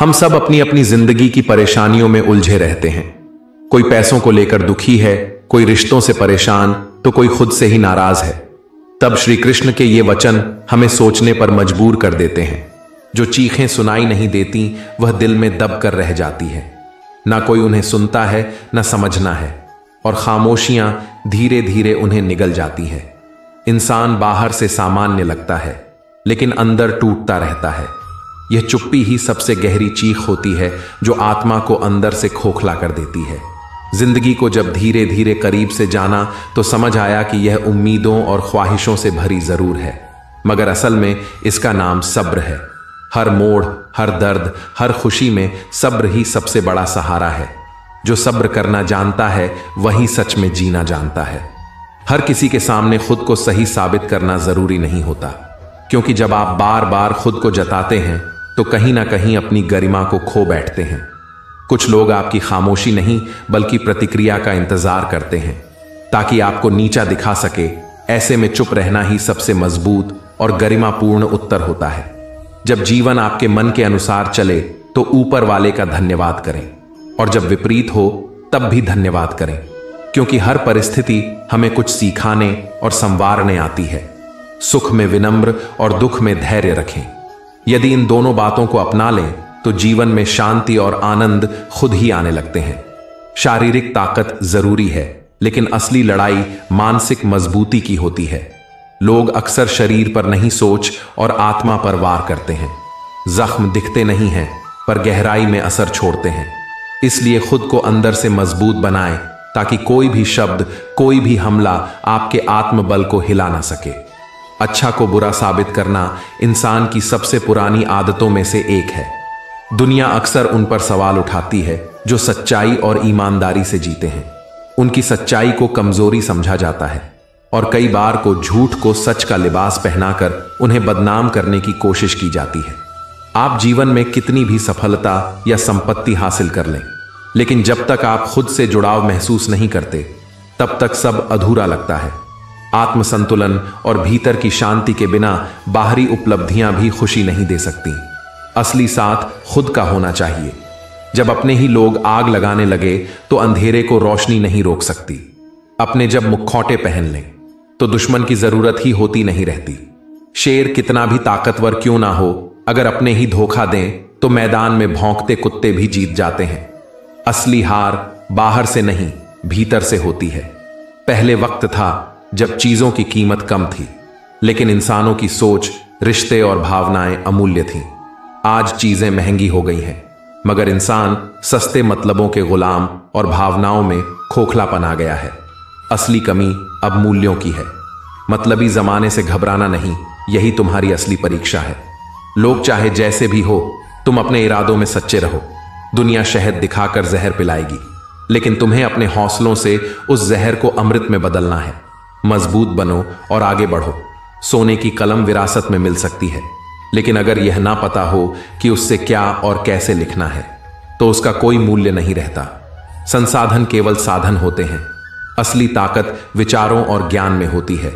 हम सब अपनी अपनी जिंदगी की परेशानियों में उलझे रहते हैं। कोई पैसों को लेकर दुखी है, कोई रिश्तों से परेशान, तो कोई खुद से ही नाराज है। तब श्री कृष्ण के ये वचन हमें सोचने पर मजबूर कर देते हैं। जो चीखें सुनाई नहीं देती वह दिल में दब कर रह जाती है। ना कोई उन्हें सुनता है, ना समझना है, और खामोशियां धीरे धीरे उन्हें निगल जाती है। इंसान बाहर से सामान्य लगता है, लेकिन अंदर टूटता रहता है। यह चुप्पी ही सबसे गहरी चीख होती है, जो आत्मा को अंदर से खोखला कर देती है। जिंदगी को जब धीरे धीरे करीब से जाना तो समझ आया कि यह उम्मीदों और ख्वाहिशों से भरी जरूर है, मगर असल में इसका नाम सब्र है। हर मोड़, हर दर्द, हर खुशी में सब्र ही सबसे बड़ा सहारा है। जो सब्र करना जानता है वही सच में जीना जानता है। हर किसी के सामने खुद को सही साबित करना जरूरी नहीं होता, क्योंकि जब आप बार बार खुद को जताते हैं तो कहीं ना कहीं अपनी गरिमा को खो बैठते हैं। कुछ लोग आपकी खामोशी नहीं बल्कि प्रतिक्रिया का इंतजार करते हैं, ताकि आपको नीचा दिखा सके। ऐसे में चुप रहना ही सबसे मजबूत और गरिमापूर्ण उत्तर होता है। जब जीवन आपके मन के अनुसार चले तो ऊपर वाले का धन्यवाद करें, और जब विपरीत हो तब भी धन्यवाद करें, क्योंकि हर परिस्थिति हमें कुछ सिखाने और संवारने आती है। सुख में विनम्र और दुख में धैर्य रखें। यदि इन दोनों बातों को अपना लें तो जीवन में शांति और आनंद खुद ही आने लगते हैं। शारीरिक ताकत जरूरी है, लेकिन असली लड़ाई मानसिक मजबूती की होती है। लोग अक्सर शरीर पर नहीं सोच और आत्मा पर वार करते हैं। जख्म दिखते नहीं हैं, पर गहराई में असर छोड़ते हैं। इसलिए खुद को अंदर से मजबूत बनाएं, ताकि कोई भी शब्द, कोई भी हमला आपके आत्मबल को हिला ना सके। अच्छा को बुरा साबित करना इंसान की सबसे पुरानी आदतों में से एक है। दुनिया अक्सर उन पर सवाल उठाती है जो सच्चाई और ईमानदारी से जीते हैं। उनकी सच्चाई को कमजोरी समझा जाता है, और कई बार को झूठ को सच का लिबास पहनाकर उन्हें बदनाम करने की कोशिश की जाती है। आप जीवन में कितनी भी सफलता या संपत्ति हासिल कर लें, लेकिन जब तक आप खुद से जुड़ाव महसूस नहीं करते तब तक सब अधूरा लगता है। आत्मसंतुलन और भीतर की शांति के बिना बाहरी उपलब्धियां भी खुशी नहीं दे सकती। असली साथ खुद का होना चाहिए। जब अपने ही लोग आग लगाने लगे तो अंधेरे को रोशनी नहीं रोक सकती। अपने जब मुखौटे पहन लें तो दुश्मन की जरूरत ही होती नहीं रहती। शेर कितना भी ताकतवर क्यों ना हो, अगर अपने ही धोखा दें तो मैदान में भौंकते कुत्ते भी जीत जाते हैं। असली हार बाहर से नहीं, भीतर से होती है। पहले वक्त था जब चीजों की कीमत कम थी, लेकिन इंसानों की सोच, रिश्ते और भावनाएं अमूल्य थीं। आज चीजें महंगी हो गई हैं, मगर इंसान सस्ते मतलबों के गुलाम और भावनाओं में खोखलापन आ गया है। असली कमी अब मूल्यों की है। मतलबी जमाने से घबराना नहीं, यही तुम्हारी असली परीक्षा है। लोग चाहे जैसे भी हो, तुम अपने इरादों में सच्चे रहो। दुनिया शहद दिखाकर जहर पिलाएगी, लेकिन तुम्हें अपने हौसलों से उस जहर को अमृत में बदलना है। मजबूत बनो और आगे बढ़ो। सोने की कलम विरासत में मिल सकती है, लेकिन अगर यह ना पता हो कि उससे क्या और कैसे लिखना है तो उसका कोई मूल्य नहीं रहता। संसाधन केवल साधन होते हैं। असली ताकत विचारों और ज्ञान में होती है।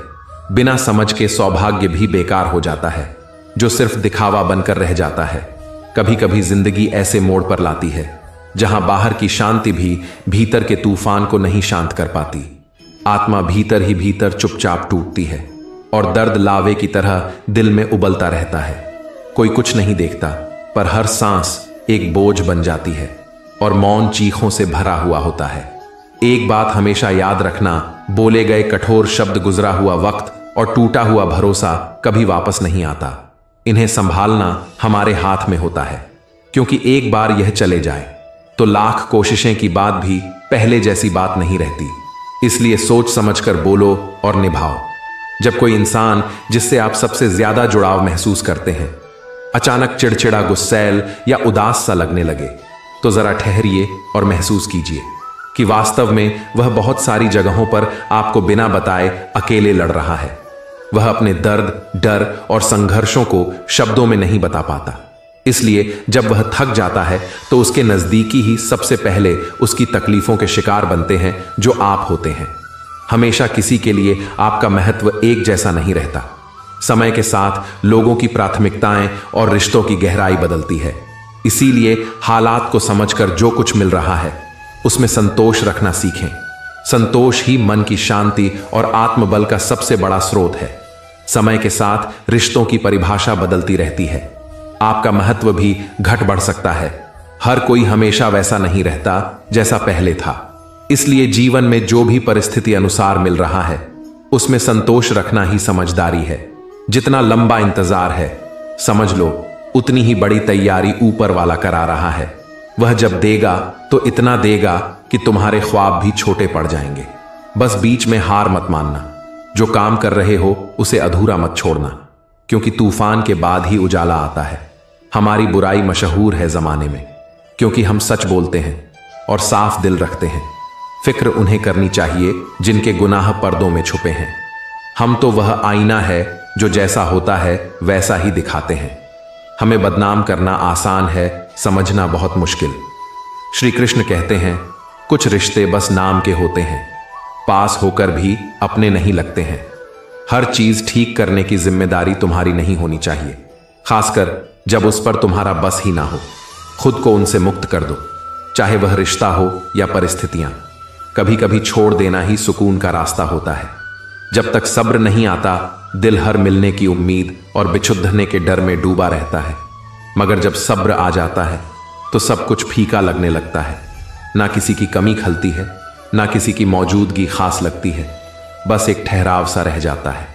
बिना समझ के सौभाग्य भी बेकार हो जाता है, जो सिर्फ दिखावा बनकर रह जाता है। कभी कभी जिंदगी ऐसे मोड़ पर लाती है जहां बाहर की शांति भी भीतर के तूफान को नहीं शांत कर पाती। आत्मा भीतर ही भीतर चुपचाप टूटती है, और दर्द लावे की तरह दिल में उबलता रहता है। कोई कुछ नहीं देखता, पर हर सांस एक बोझ बन जाती है, और मौन चीखों से भरा हुआ होता है। एक बात हमेशा याद रखना, बोले गए कठोर शब्द, गुजरा हुआ वक्त और टूटा हुआ भरोसा कभी वापस नहीं आता। इन्हें संभालना हमारे हाथ में होता है, क्योंकि एक बार यह चले जाए तो लाख कोशिशें की बात भी पहले जैसी बात नहीं रहती। इसलिए सोच समझकर बोलो और निभाओ। जब कोई इंसान जिससे आप सबसे ज्यादा जुड़ाव महसूस करते हैं अचानक चिड़चिड़ा, गुस्सैल या उदास सा लगने लगे, तो जरा ठहरिए और महसूस कीजिए कि वास्तव में वह बहुत सारी जगहों पर आपको बिना बताए अकेले लड़ रहा है। वह अपने दर्द, डर और संघर्षों को शब्दों में नहीं बता पाता। इसलिए जब वह थक जाता है तो उसके नजदीकी ही सबसे पहले उसकी तकलीफों के शिकार बनते हैं, जो आप होते हैं। हमेशा किसी के लिए आपका महत्व एक जैसा नहीं रहता। समय के साथ लोगों की प्राथमिकताएं और रिश्तों की गहराई बदलती है। इसीलिए हालात को समझकर जो कुछ मिल रहा है उसमें संतोष रखना सीखें। संतोष ही मन की शांति और आत्मबल का सबसे बड़ा स्रोत है। समय के साथ रिश्तों की परिभाषा बदलती रहती है, आपका महत्व भी घट बढ़ सकता है। हर कोई हमेशा वैसा नहीं रहता जैसा पहले था, इसलिए जीवन में जो भी परिस्थिति अनुसार मिल रहा है उसमें संतोष रखना ही समझदारी है। जितना लंबा इंतजार है, समझ लो उतनी ही बड़ी तैयारी ऊपर वाला करा रहा है। वह जब देगा तो इतना देगा कि तुम्हारे ख्वाब भी छोटे पड़ जाएंगे। बस बीच में हार मत मानना। जो काम कर रहे हो उसे अधूरा मत छोड़ना, क्योंकि तूफान के बाद ही उजाला आता है। हमारी बुराई मशहूर है जमाने में, क्योंकि हम सच बोलते हैं और साफ दिल रखते हैं। फिक्र उन्हें करनी चाहिए जिनके गुनाह पर्दों में छुपे हैं। हम तो वह आईना है जो जैसा होता है वैसा ही दिखाते हैं। हमें बदनाम करना आसान है, समझना बहुत मुश्किल। श्री कृष्ण कहते हैं, कुछ रिश्ते बस नाम के होते हैं, पास होकर भी अपने नहीं लगते हैं। हर चीज ठीक करने की जिम्मेदारी तुम्हारी नहीं होनी चाहिए, खासकर जब उस पर तुम्हारा बस ही ना हो। खुद को उनसे मुक्त कर दो, चाहे वह रिश्ता हो या परिस्थितियां। कभी कभी छोड़ देना ही सुकून का रास्ता होता है। जब तक सब्र नहीं आता, दिल हर मिलने की उम्मीद और बिछुड़ने के डर में डूबा रहता है। मगर जब सब्र आ जाता है तो सब कुछ फीका लगने लगता है। ना किसी की कमी खलती है, ना किसी की मौजूदगी खास लगती है। बस एक ठहराव सा रह जाता है।